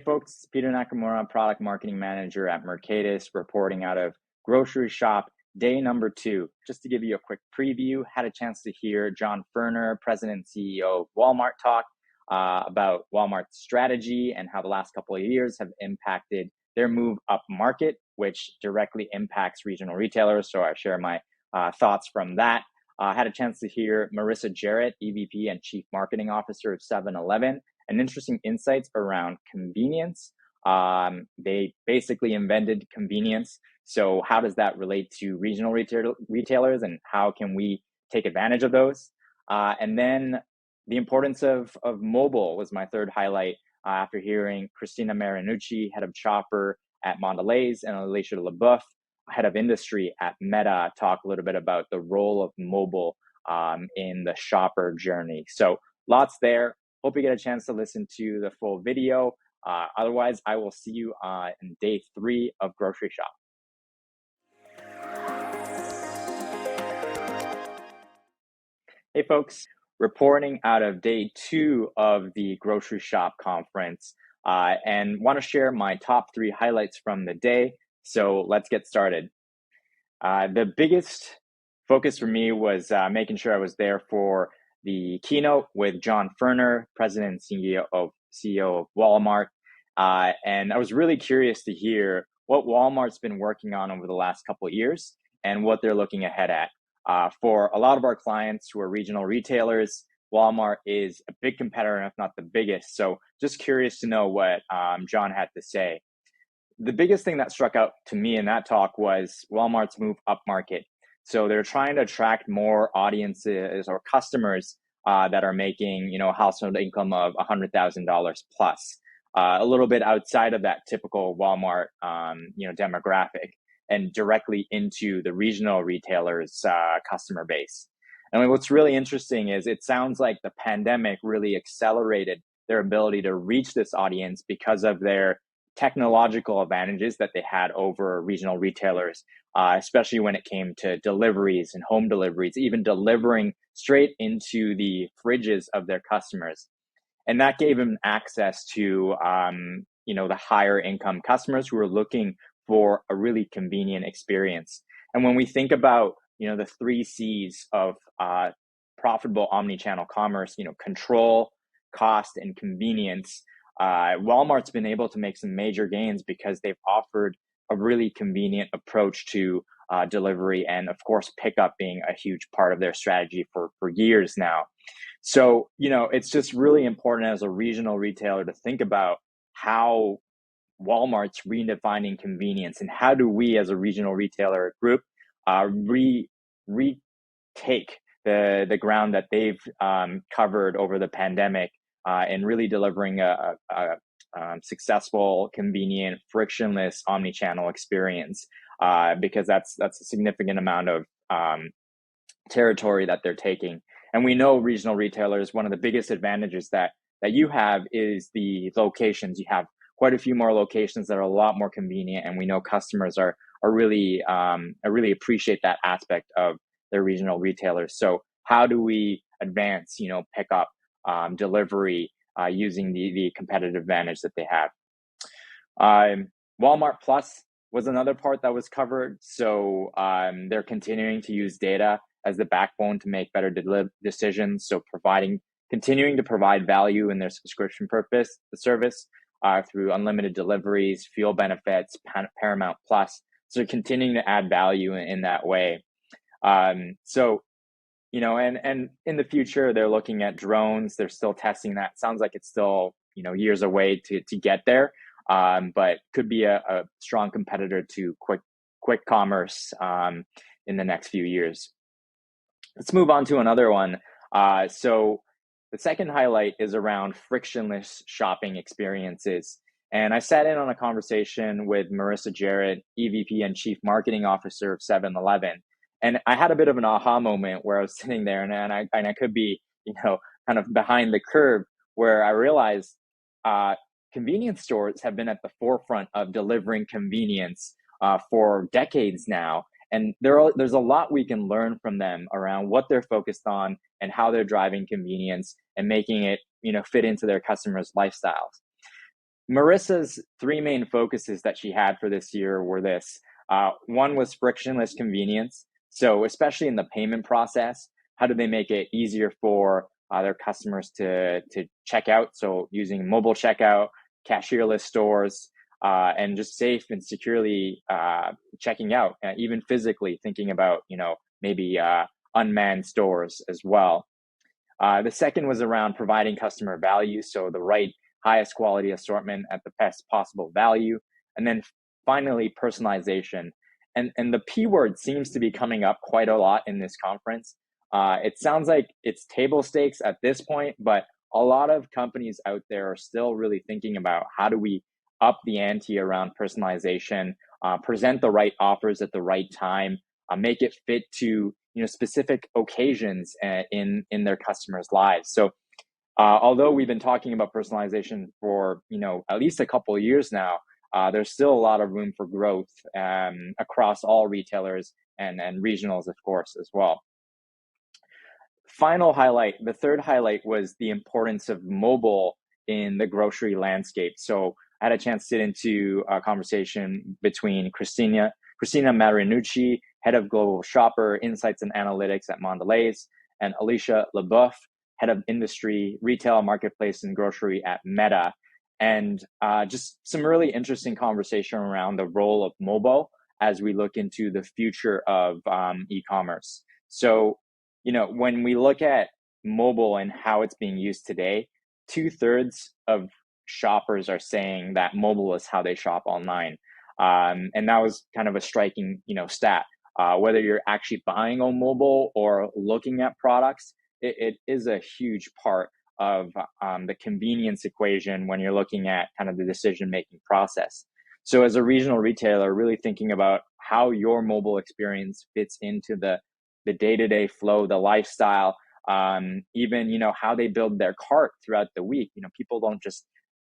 folks, Peter Nakamura, Product Marketing Manager at Mercatus, reporting out of Groceryshop, day number 2. Just to give you a quick preview, had a chance to hear John Furner, President and CEO of Walmart, talk about Walmart's strategy and how the last couple of years have impacted their move up market, which directly impacts regional retailers. So I share my thoughts from that. Had a chance to hear Marissa Jarrett, EVP and Chief Marketing Officer of 7-Eleven, and interesting insights around convenience. They basically invented convenience. So how does that relate to regional retailers and how can we take advantage of those? And then the importance of mobile was my third highlight after hearing Christina Marinucci, head of Chopper at Mondelez, and Alicia LeBoeuf, head of industry at Meta, talk a little bit about the role of mobile in the shopper journey. So lots there. Hope you get a chance to listen to the full video. Otherwise, I will see you in day 3 of Groceryshop. Hey folks, reporting out of day 2 of the Groceryshop conference, and want to share my top 3 highlights from the day. So let's get started. The biggest focus for me was making sure I was there for the keynote with John Furner, President and CEO of Walmart. And I was really curious to hear what Walmart's been working on over the last couple of years and what they're looking ahead at. For a lot of our clients who are regional retailers, Walmart is a big competitor, if not the biggest. So just curious to know what John had to say. The biggest thing that struck out to me in that talk was Walmart's move up market. So they're trying to attract more audiences or customers that are making, a household income of $100,000 plus, a little bit outside of that typical Walmart, demographic, and directly into the regional retailers' customer base. And what's really interesting is it sounds like the pandemic really accelerated their ability to reach this audience because of their technological advantages that they had over regional retailers, especially when it came to deliveries and home deliveries, even delivering straight into the fridges of their customers. And that gave them access to, the higher income customers who are looking for a really convenient experience. And when we think about, the 3 C's of profitable omnichannel commerce, control, cost, and convenience, Walmart's been able to make some major gains because they've offered a really convenient approach to delivery, and of course pickup being a huge part of their strategy for years now. So it's just really important as a regional retailer to think about how Walmart's redefining convenience and how do we as a regional retailer group retake the ground that they've covered over the pandemic and really delivering a successful, convenient, frictionless omnichannel experience, because that's a significant amount of territory that they're taking. And we know regional retailers, one of the biggest advantages that you have is the locations. You have quite a few more locations that are a lot more convenient, and we know customers are really appreciate that aspect of their regional retailers. So how do we advance, pickup, delivery, using the competitive advantage that they have? Walmart Plus was another part that was covered. So they're continuing to use data as the backbone to make better decisions. So continuing to provide value in their subscription service through unlimited deliveries, fuel benefits, Paramount Plus. So continuing to add value in that way. And in the future, they're looking at drones. They're still testing that. Sounds like it's still, years away to get there, but could be a strong competitor to quick commerce in the next few years. Let's move on to another one. So the second highlight is around frictionless shopping experiences. And I sat in on a conversation with Marissa Jarrett, EVP and Chief Marketing Officer of 7-Eleven. And I had a bit of an aha moment where I was sitting there and I could be, kind of behind the curve, where I realized convenience stores have been at the forefront of delivering convenience for decades now. And there's a lot we can learn from them around what they're focused on and how they're driving convenience and making it, fit into their customers' lifestyles. Marissa's three main focuses that she had for this year were this. One was frictionless convenience. So, especially in the payment process, how do they make it easier for their customers to check out? So, using mobile checkout, cashierless stores, and just safe and securely checking out, even physically thinking about, maybe unmanned stores as well. The second was around providing customer value, so the right highest quality assortment at the best possible value. And then finally, personalization. And the P word seems to be coming up quite a lot in this conference. It sounds like it's table stakes at this point, but a lot of companies out there are still really thinking about how do we up the ante around personalization, present the right offers at the right time, make it fit to specific occasions in their customers' lives. So although we've been talking about personalization for at least a couple of years now, there's still a lot of room for growth across all retailers and regionals, of course, as well. Final highlight, the third highlight was the importance of mobile in the grocery landscape. So I had a chance to sit into a conversation between Cristina Marinucci, head of Global Shopper Insights and Analytics at Mondelez, and Alicia LeBeuf, head of Industry, Retail, Marketplace, and Grocery at Meta. And just some really interesting conversation around the role of mobile as we look into the future of e-commerce. So, when we look at mobile and how it's being used today, 2/3 of shoppers are saying that mobile is how they shop online. And that was kind of a striking, stat. Whether you're actually buying on mobile or looking at products, it is a huge part of the convenience equation when you're looking at kind of the decision-making process. So as a regional retailer, really thinking about how your mobile experience fits into the day-to-day flow, the lifestyle, even, how they build their cart throughout the week. People don't just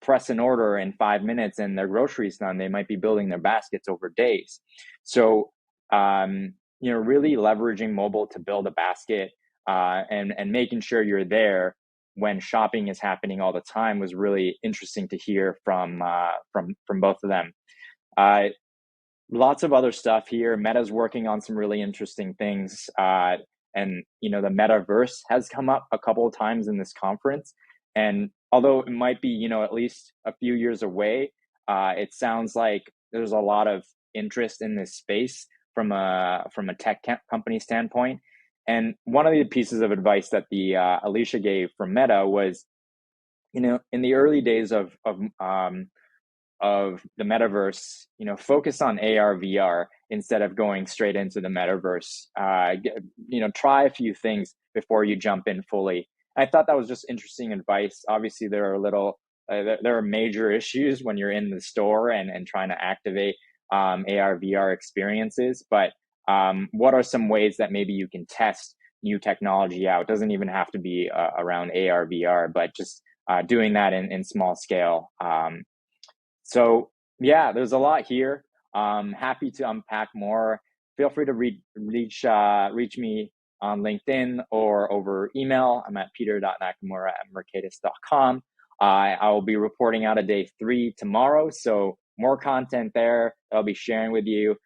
press an order in 5 minutes and their groceries done. They might be building their baskets over days. So, really leveraging mobile to build a basket and making sure you're there when shopping is happening all the time was really interesting to hear from both of them. Lots of other stuff here. Meta's working on some really interesting things. And, the metaverse has come up a couple of times in this conference. And although it might be, at least a few years away, it sounds like there's a lot of interest in this space from a tech company standpoint. And one of the pieces of advice that the Alicia gave from Meta was, in the early days of the metaverse, focus on AR, VR instead of going straight into the metaverse. Try a few things before you jump in fully. I thought that was just interesting advice. Obviously, there are major issues when you're in the store and trying to activate AR, VR experiences. But what are some ways that maybe you can test new technology out? It doesn't even have to be around AR, VR, but just doing that in small scale. So yeah, there's a lot here. Happy to unpack more. Feel free to reach me on LinkedIn or over email. I'm at peter.nakamura@mercatus.com. I will be reporting out a day 3 tomorrow, so more content there that I'll be sharing with you.